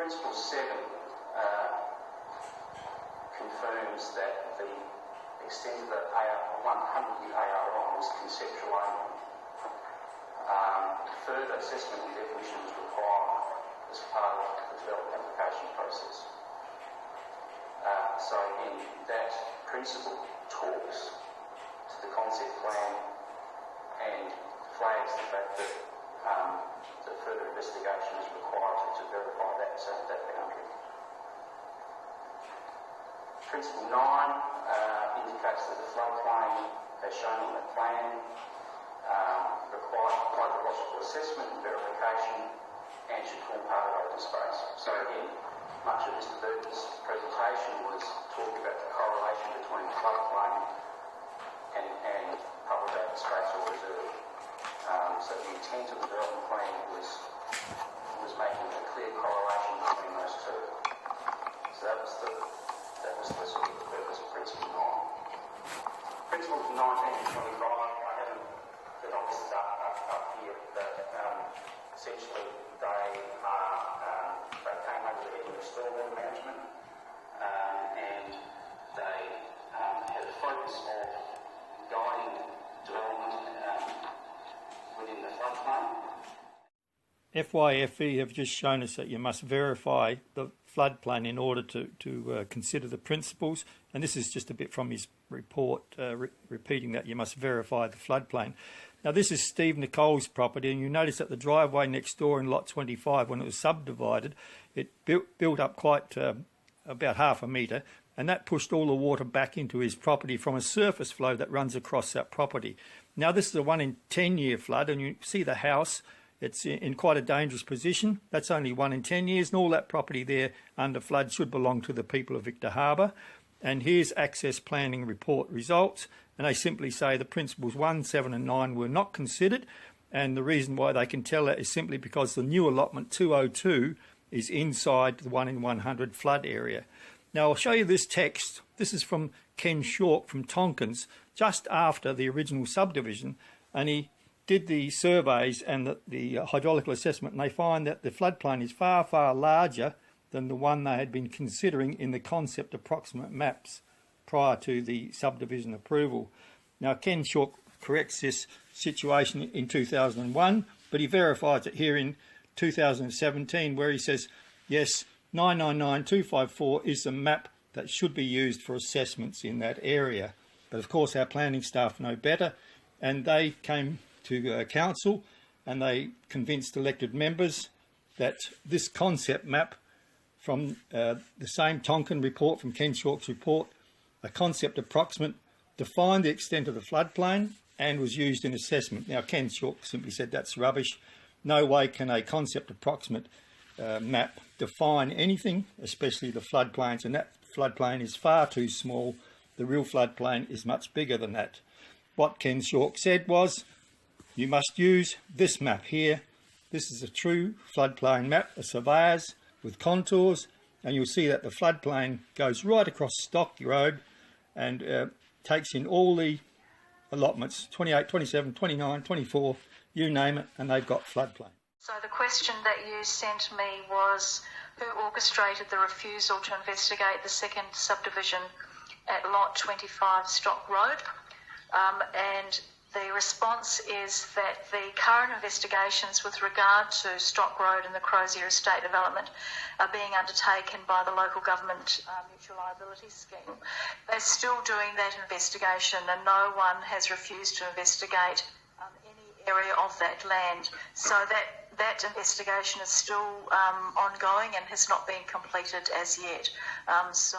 Principle 7 confirms that the extent of the 100-year ARI was conceptual only. Further assessment and definition is required as part of the development application process. So again, that principle talks to the concept plan and flags the fact that further investigation is required to verify that boundary. Principle 9 indicates that the floodplain, as shown on the plan, requires hydrological assessment and verification and should form part of open space. So again, much of Mr. Burton's presentation was talking about the correlation between floodplain and public open space or reserve. So the intent of the development plan was making a clear correlation between those two. So that was the sort of the purpose of Principle 9. Principles 19 and 25, I haven't the officers up here, but essentially they came under the heading of stormwater management, and they had a focus of guiding development within the floodplain. FYFE have just shown us that you must verify the floodplain in order to consider the principles, and this is just a bit from his report repeating that you must verify the floodplain. Now this is Steve Nicole's property, and you notice that the driveway next door in lot 25, when it was subdivided, it built up quite about half a metre, and that pushed all the water back into his property from a surface flow that runs across that property. Now this is a 1 in 10 year flood, and you see the house, it's in quite a dangerous position. That's only 1 in 10 years, and all that property there under flood should belong to the people of Victor Harbour. And here's access planning report results, and they simply say the principles 1, 7 and 9 were not considered, and the reason why they can tell that is simply because the new allotment 202 is inside the 1 in 100 flood area. Now I'll show you this text. This is from Ken Shawk from Tonkins, just after the original subdivision, and he did the surveys and the hydraulical assessment, and they find that the floodplain is far, far larger than the one they had been considering in the concept approximate maps prior to the subdivision approval. Now Ken Shawk corrects this situation in 2001, but he verifies it here in 2017, where he says, yes, 999254 is the map that should be used for assessments in that area. But of course our planning staff know better, and they came to council and they convinced elected members that this concept map from the same Tonkin report, from Ken Shawk's report, a concept approximate, defined the extent of the floodplain and was used in assessment. Now Ken Shawk simply said that's rubbish. No way can a concept approximate map define anything, especially the floodplains, and that floodplain is far too small. The real floodplain is much bigger than that. What Ken Shawk said was, you must use this map here. This is a true floodplain map, a surveyor's with contours, and you'll see that the floodplain goes right across Stock Road and takes in all the allotments, 28, 27, 29, 24, you name it, and they've got floodplain. So the question that you sent me was, who orchestrated the refusal to investigate the second subdivision at lot 25 Stock Road? And the response is that the current investigations with regard to Stock Road and the Crozier Estate development are being undertaken by the local government mutual liability scheme. They're still doing that investigation, and no one has refused to investigate any area of that land. So that investigation is still ongoing and has not been completed as yet. So